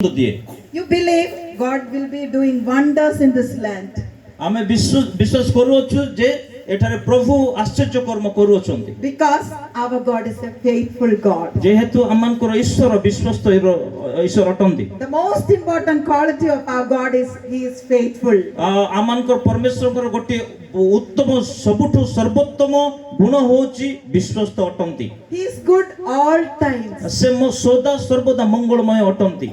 You believe God will be doing wonders in this land. ଆମେ ବିଶ୍ୱାସ କରୁଅଛୁ ଯେ ଏଠାରେ ପ୍ରଭୁ ଆଶ୍ଚର୍ଯ୍ୟ କର୍ମ କରୁଅଛନ୍ତି Because our God is a faithful God. ଯେହେତୁ ଆମଙ୍କର ଈଶ୍ୱର ବିଶ୍ୱସ୍ତ ଈଶ୍ୱର ଅଟନ୍ତି। The most important quality of our God is He is faithful. ଆମଙ୍କର ପରମେଶ୍ୱରଙ୍କର ଗୋଟିଏ ଉତ୍ତମ ସବୁଠୁ ସର୍ବୋତ୍ତମ ଗୁଣ ହେଉଛି ବିଶ୍ୱସ୍ତ ଅଟନ୍ତି। He is good all times. ସେ ସଦା ସର୍ବଦା ମଙ୍ଗଳମୟ ଅଟନ୍ତି।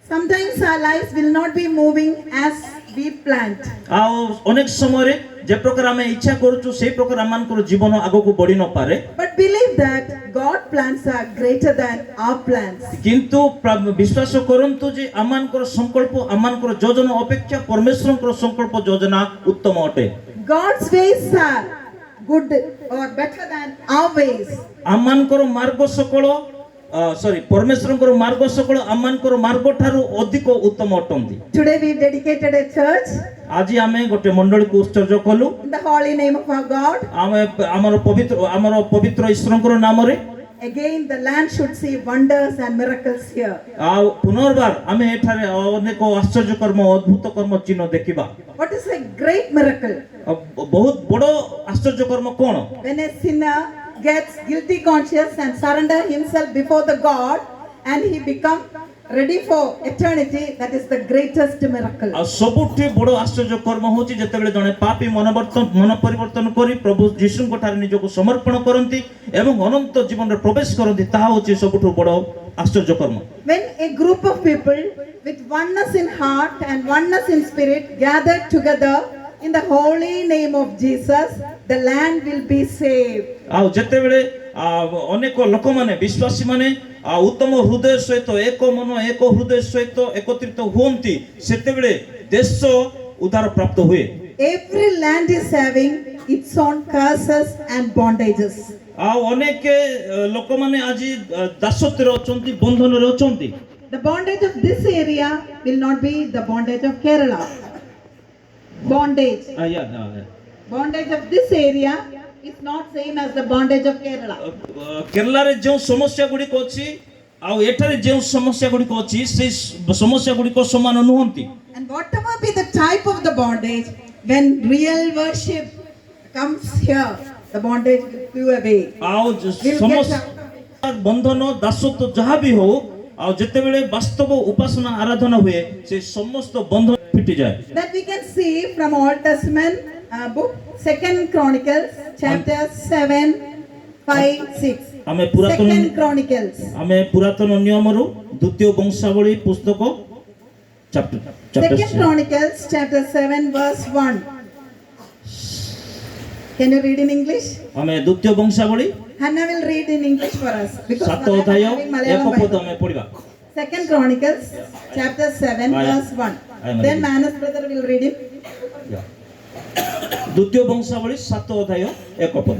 Sometimes our lives will not be moving as we planned. ଆଉ ଅନେକ ସମୟରେ ଯେ ପ୍ରକାର ଆମେ ଇଚ୍ଛା କରୁଛୁ ସେହି ପ୍ରକାର ଆମଙ୍କର ଜୀବନ ଆଗକୁ ବଢି ନ ପାରେ। But believe that God plans are greater than our plans. କିନ୍ତୁ ବିଶ୍ୱାସ କରନ୍ତୁ ଯେ ଆମଙ୍କର ସଂକଳ୍ପ ଆମଙ୍କର ଯୋଜନା ଅପେକ୍ଷା ପରମେଶ୍ୱରଙ୍କର ସଂକଳ୍ପ ଯୋଜନା ଉତ୍ତମ ଅଟେ। God's ways are good or better than our ways. ଆମଙ୍କର ମାର୍ଗ ସକଳ ପରମେଶ୍ୱରଙ୍କର ମାର୍ଗ ସକଳ ଆମଙ୍କର ମାର୍ଗ ଠାରୁ ଅଧିକ ଉତ୍ତମ ଅଟନ୍ତି। Today we dedicated a church ଆଜି ଆମେ ଗୋଟେ ମଣ୍ଡଳୀକୁ ଉତ୍ସର୍ଗ କଲୁ in the holy name of our God. ଆମର ପବିତ୍ର ଈଶ୍ୱରଙ୍କର ନାମରେ। Again the land should see wonders and miracles here. ଆଉ ପୁନର୍ବାର ଆମେ ଏଠାରେ ଅନେକ ଆଶ୍ଚର୍ଯ୍ୟ କର୍ମ ଅଦ୍ଭୁତ କର୍ମ ଚିହ୍ନ ଦେଖିବା। What is a great miracle? ବହୁତ ବଡ଼ ଆଶ୍ଚର୍ଯ୍ୟ କର୍ମ କ'ଣ? When a sinner gets guilty conscious and surrender himself before the God and he become ready for eternity, that is the greatest miracle. ଆଉ ସବୁଠୁ ବଡ଼ ଆଶ୍ଚର୍ଯ୍ୟ କର୍ମ ହେଉଛି ଯେତେବେଳେ ଜଣେ ପାପୀ ମନ ପରିବର୍ତ୍ତନ କରି ପ୍ରଭୁ ଯୀଶୁଙ୍କ ଠାରେ ନିଜକୁ ସମର୍ପଣ କରନ୍ତି ଏବଂ ଅନନ୍ତ ଜୀବନରେ ପ୍ରବେଶ କରନ୍ତି, ତାହା ହେଉଛି ସବୁଠୁ ବଡ଼ ଆଶ୍ଚର୍ଯ୍ୟ କର୍ମ। When a group of people with oneness in heart and oneness in spirit gathered together in the holy name of Jesus, the land will be saved. ଆଉ ଯେତେବେଳେ ଅନେକ ଲୋକମାନେ ବିଶ୍ୱାସୀ ମାନେ ଉତ୍ତମ ହୃଦୟ ସହିତ ଏକ ମନ ଏକ ହୃଦୟ ସହିତ ଏକତ୍ରିତ ହୁଅନ୍ତି, ସେତେବେଳେ ଦେଶ ଉଦ୍ଧାର ପ୍ରାପ୍ତ ହୁଏ। Every land is having its own curses and bondages. ଆଉ ଅନେକ ଲୋକମାନେ ଆଜି ଦାସତ୍ୱରେ ଅଛନ୍ତି, ବନ୍ଧନରେ ଅଛନ୍ତି। The bondage of this area will not be the bondage of Kerala. Bondage of this area is not same as the bondage of Kerala. କେରଳାରେ ଯେଉଁ ସମସ୍ୟା ଗୁଡ଼ିକ ଅଛି ଆଉ ଏଠାରେ ଯେଉଁ ସମସ୍ୟା ଗୁଡ଼ିକ ଅଛି ସେହି ସମସ୍ୟା ଗୁଡ଼ିକ ସମାନ ନୁହନ୍ତି। And whatever be the type of the bondage, when real worship comes here, the bondage will flew away. ଆଉ ବନ୍ଧନ ଦାସତ୍ୱ ଯାହା ବି ହଉ, ଆଉ ଯେତେବେଳେ ବାସ୍ତବ ଉପାସନା ଆରାଧନା ହୁଏ ସେ ସମସ୍ତ ବନ୍ଧନ ଫିଟିଯାଏ। That we can see from Old Testament book 2 Chronicles chapter 7, 5, 6. 2 Chronicles. ଆମେ ପୁରାତନ ନିୟମରୁ ଦ୍ୱିତୀୟ ବଂଶାବଳୀ ପୁସ୍ତକ 2 Chronicles chapter 7 verse 1. Can you read in English? ଆମେ ଦ୍ୱିତୀୟ ବଂଶାବଳୀ Hannah will read in English for us because 7 ଅଧ୍ୟାୟ 1 ପଦ ଆମେ ପଢିବା। 2 Chronicles chapter 7 verse 1. Then Manas brother will read it. ଦ୍ୱିତୀୟ ବଂଶାବଳୀ 7 ଅଧ୍ୟାୟ 1 ପଦ।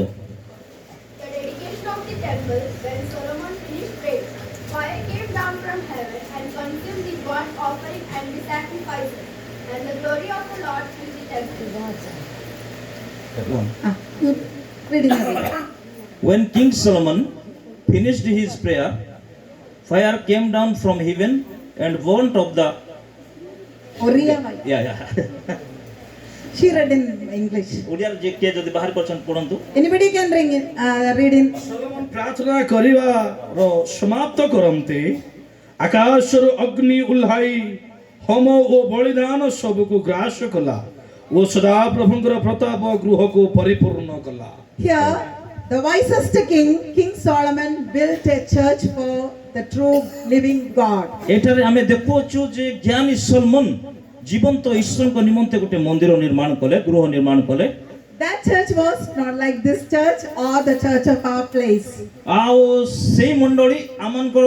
The dedication of the temple, when Solomon finished praying, fire came down from heaven and consumed the burnt offering and the sacrifices, and the glory of the Lord filled the temple. Reading again. When King Solomon finished his prayer, fire came down from heaven and burnt up the Oriya. She read in English. ଓଡ଼ିଆରେ ଯେ କିଏ ଯଦି ବାହାର କରୁଛନ୍ତି ପଢ଼ନ୍ତୁ। Anybody can read in. ସଲୋମନ ପ୍ରାର୍ଥନା କରିବାର ସମାପ୍ତ କରନ୍ତି, ଆକାଶରୁ ଅଗ୍ନି ଓହ୍ଲାଇ ହୋମ ଓ ବଳିଦାନ ସବୁକୁ ଗ୍ରାସ କଲା ଓ ସଦାପ୍ରଭୁଙ୍କର ପ୍ରତାପ ଗୃହକୁ ପରିପୂର୍ଣ୍ଣ କଲା। Here, the wisest king, King Solomon, built a church for the true living God. ଏଠାରେ ଆମେ ଦେଖୁଅଛୁ ଯେ ଜ୍ଞାନୀ ସଲମନ ଜୀବନ୍ତ ଈଶ୍ୱରଙ୍କ ନିମନ୍ତେ ଗୋଟେ ମନ୍ଦିର ନିର୍ମାଣ କଲେ, ଗୃହ ନିର୍ମାଣ କଲେ। That church was not like this church or the church of our place. ଆଉ ସେଇ ମଣ୍ଡଳୀ ଆମଙ୍କର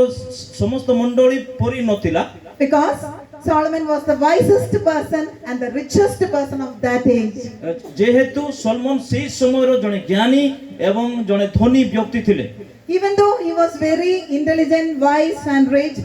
ସମସ୍ତ ମଣ୍ଡଳୀ ପରି ନଥିଲା। Because Solomon was the wisest person and the richest person of that age. ଯେହେତୁ ସଲମନ ସେଇ ସମୟର ଜଣେ ଜ୍ଞାନୀ ଏବଂ ଜଣେ ଧନୀ ବ୍ୟକ୍ତି ଥିଲେ। Even though he was very intelligent, wise and rich,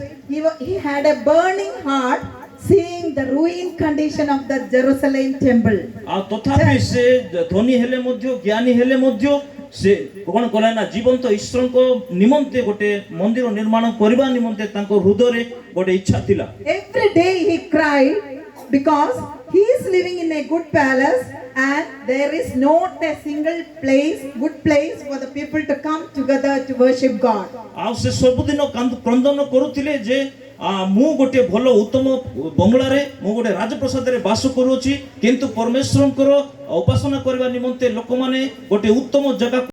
he had a burning heart seeing the ruined condition of the Jerusalem temple. ଆଉ ତଥାପି ସେ ଧନୀ ହେଲେ ମଧ୍ୟ ଜ୍ଞାନୀ ହେଲେ ମଧ୍ୟ से कौन कले ना जीवंत ईश्वर को निमंते गोटे मंदिर निर्माण करबा निमंते तांको हृदय रे गोटे इच्छा थिला Every day he cried because he is living in a good palace and there is not a single place, good place for the people to come together to worship God. आ से सबुदिन क्रंदन करुथिले जे मु गोटे भल उत्तम बंगला रे मु गोटे राजप्रसाद रे वास करूछि किंतु परमेश्वरंकर उपासना करबा निमंते लोक माने गोटे उत्तम जगह